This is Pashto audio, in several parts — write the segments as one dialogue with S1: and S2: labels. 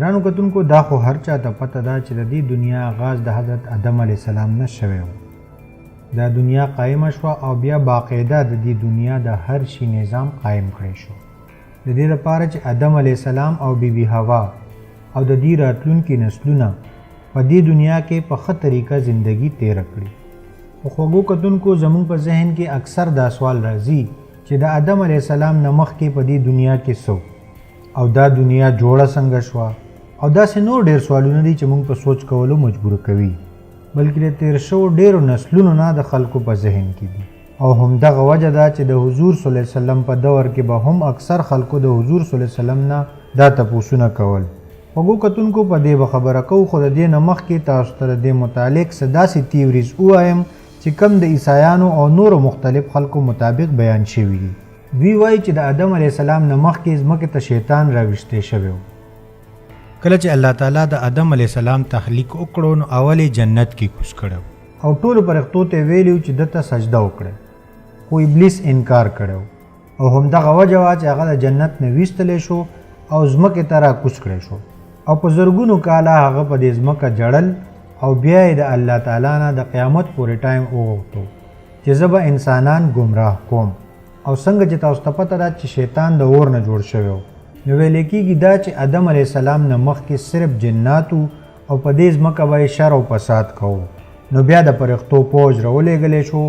S1: ګرانو کتونکو دا خو هر چا ته پته ده چې د دې دنیا آغاز د حضرت آدم علیه السلام نه شوی و. دا دنیا قایمه شوه او بیا باقاعده د دې دنیا د هر شي نظام قایم کړی شو د دې لپاره چې آدم علیه السلام او بیبي حوا او د دې راتلونکي نسلونه په دې دنیا کې په ښه طریقه زندگی تیره کړي. خو خوږو کتونکو زموږ په ذهن کې اکثر دا سوال راځي چې د آدم علیه السلام نه مخکې په دې دنیا کې څه او دا دنیا جوړه څنګه شوه او داسې نور ډېر سوالونه دي چې موږ په سوچ کولو مجبور کوي، بلکې د تیر شوو ډېرو نسلونو نه د خلکو په ذهن کې دي. او همدغه وجه ده چې د حضور صلی الله علیه وسلم په دور کې به هم اکثر خلکو د حضور صلی الله علیه وسلم نه دا تپوسونه کول. خوږو کتونکو په دې به خبره کوو، خو د دې نه مخکې تاسو ته د دې متعلق څه داسې تیوریز ووایم چې کم د عیسایانو او نورو مختلف خلکو مطابق بیان شوي دي. دوی وایي چې د آدم علیه السلام نه مخکې ځمکې ته شیطان راویشتی شوی و. کله چې الله تعالی د آدم علیه السلام تخلیق وکړو نو اول جنت کې کوز کړو او ټولو فرښتو ته ویلي چې دته سجده وکړي، خو ابلیس انکار کړو او همدغه وجه وه چې هغه د جنت نه ویستلی شو او ځمکې ته راکوز کړی شو او په زرګونو کاله هغه په دې ځمکه جړل او بیا یې د الله تعالی نه د قیامت پورې ټایم وغوښتو چې زه به انسانان ګمراه کوم. او څنګه چې تاسو ته پته ده چې شیطان د اور نه جوړ شوی و، نو ویل کېږي دا چې آدم علیه السلام نه مخکې صرف جناتو او په دې ځمکه به یې شر او فساد کوو. نو بیا د فرښتو پوج راولېږلی شو،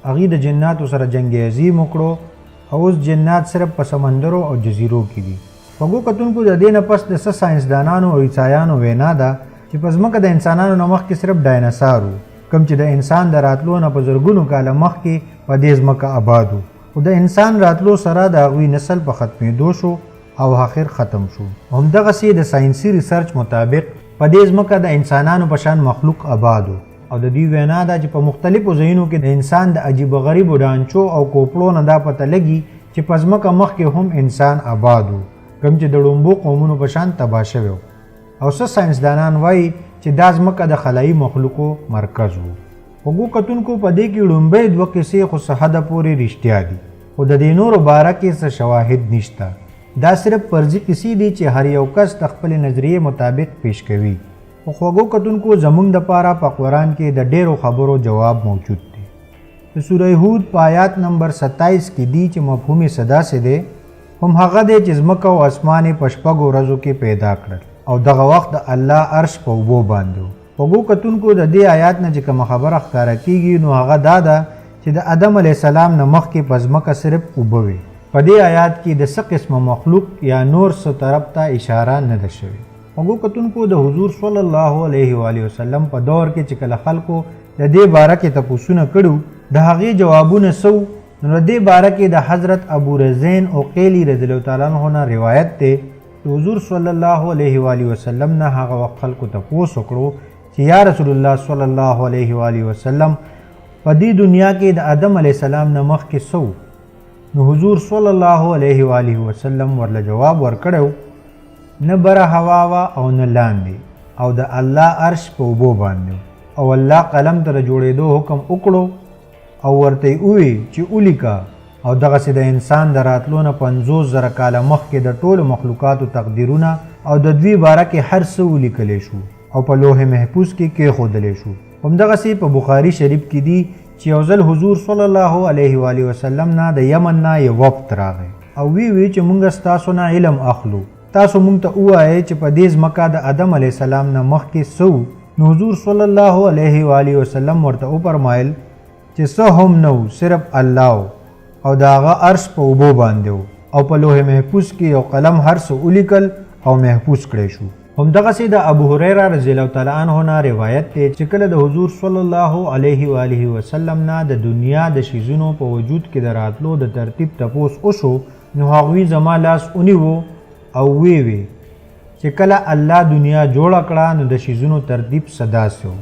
S1: هغوی د جناتو سره جنګ عظیم وکړو او اوس جنات صرف په سمندرو او جزیرو کې دي. خوږو کتونکو د دې نه پس د څه ساینسدانانو او عیسایانو وینا ده چې په ځمکه د انسانانو نه مخکې صرف ډایناسار و، کوم چې د انسان د راتلو نه په زرګونو کاله مخکې په دې ځمکه آباد و. خو د انسان راتلو سره د هغوی نسل په ختمېدو شو او آخر ختم شو. همدغسې د ساینسي ریسرچ مطابق په دې ځمکه د انسانانو په شان مخلوق آباد و او د دوی وینا ده چې په مختلفو ځایونو کې د انسان د عجیب غریبو ډانچو او کوپړو نه دا پته لګي چې په ځمکه مخکې هم انسان آباد و، کوم چې د ړومبو قومونو په شان تباه شوی و. او څه ساینسدانان وایي چې دا ځمکه د خلایي مخلوقو مرکز و. خوږو کتونکو په دې کې لومبۍ دوه کیسې خو څه حده پورې رښتیا دي، خو د دې نورو باره کې څه شواهد نشته. دا صرف فرضي کیسې دي چې هر یو کس د خپلې نظریې مطابق پیش کوي. خو خوږو کتونکو زموږ دپاره په قرآن کې د ډېرو خبرو جواب موجود دی. د سوره هود په آیات نمبر 27 کې دی چې مفهوم یې څه داسې دی، هم هغه دی چې ځمکه او اسمان یې په شپږو ورځو کې پیدا کړل او دغه وخت د الله عرش په اوبو باندې و. خوږو کتونکو د دې آیات نه چې کومه خبره ښکاره کېږي نو هغه دا ده چې د آدم علیه السلام نه مخکې په ځمکه صرف اوبه وې. په دې آیات کې د څه قسمه مخلوق یا نور څه طرف ته اشاره نه ده شوې. خوږو کتونکو د حضور صلی الله علیه و آله وسلم په دور کې چې کله خلکو د دې باره کې تپوسونه کړو د هغې جوابونه څه و، نو د دې باره کې د حضرت ابو رزین عقیلي رضی الله تعالی عنه نه روایت دی چې حضور صلی الله علیه و آله وسلم نه هغه وخت خلکو تپوس وکړو چې یا رسول الله صلی الله علیه و آله وسلم په دې دنیا کې د آدم علیه السلام نه مخکې څه، نو حضور صلی الله علیه و آله وسلم ورله جواب ورکړی نه بره هوا وه او نه لاندې او د الله عرش په اوبو باندې او الله قلم ته د جوړېدو حکم وکړو او ورته یې وویل چې ولیکه او دغسې د انسان د راتلو نه 50,000 کاله مخکې د ټولو مخلوقاتو تقدیرونه او د دوی باره کې هر څه ولیکلی شو او په لوح محفوظ کې کېښودلی شو. همدغسې په بخاري شریف کې دي چې یو ځل حضور صلی الله علیه و آله وسلم نه د یمن نه یو وفد راغی او وی چې موږ ستاسو نه علم اخلو، تاسو موږ ته ووایئ چې په دې ځمکه د آدم علیه السلام نه مخکې څه. نو حضور صلی الله علیه و آله وسلم ورته وفرمایل چې څه هم نه و، صرف الله او د هغه عرش په اوبو باندې و او په لوح محفوظ کې یو قلم هر څه ولیکل او محفوظ کړی شو. همدغسې د ابو هریره رضی الله تعالی عنه نه روایت دی چې کله د حضور صلی الله علیه و آله وسلم نه د دنیا د شیزونو په وجود کې د راتلو د ترتیب تپوس وشو نو هغوی زما لاس ونیو او وی چې کله الله دنیا جوړه کړه نو د شیزونو ترتیب څه داسې و.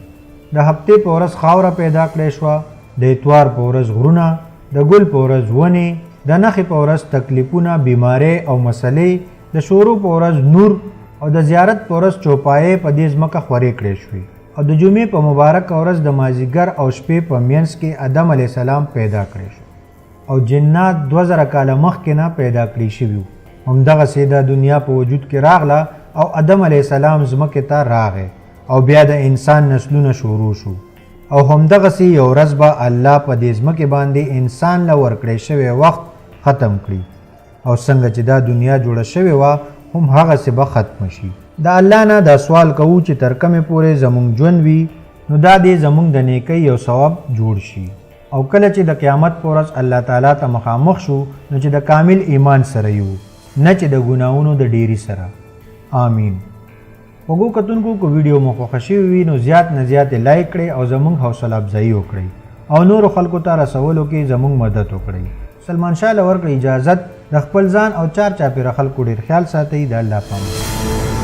S1: د هفتې په ورځ خاوره پیدا کړی شوه، د اتوار په ورځ غرونه، د ګل په ورځ ونې، د نښې په ورځ تکلیفونه، بیمارۍ او مسلې، د شورو په ورځ نور او د زیارت په ورځ چوپایې په دې ځمکه خورې کړې شوې او د جمعې په مبارک ورځ د مازدیګر او شپې په منځ کې آدم علیه السلام پیدا کړی شو او جنات 2000 کاله مخکې نه پیدا کړي شوي وو. همدغسې د دنیا په وجود کې راغله او آدم علیه السلام ځمکې ته راغی او بیا د انسان نسلونه شروع شو او همدغسې یو ورځ به الله په دې ځمکې باندې انسان له ورکړی شوی وخت ختم کړي او څنګه چې دا دنیا جوړه شوې وه هم هغسې به ختمه شي. د الله نه دا سوال کوو چې تر کومې پورې زموږ ژوند وي نو دا دې زموږ د نیکۍ یو ثواب جوړ شي او کله چې د قیامت په ورځ الله تعالی ته مخامخ شو نو چې د کامل ایمان سره یو نه چې د ګناهونو د ډیری سره. آمین. وګو کتونکو کو ویډیو مو خوښ شوی وي نو زیات نه زیات لایک کړئ او زموږ حوصله افزایي وکړئ او نور خلکو ته رسولو کې زموږ مدد وکړئ. سلمان شاه له ورکړه اجازت د خپل ځان او چار چاپیره خلکو ډیر خیال ساتئ. د الله پامان.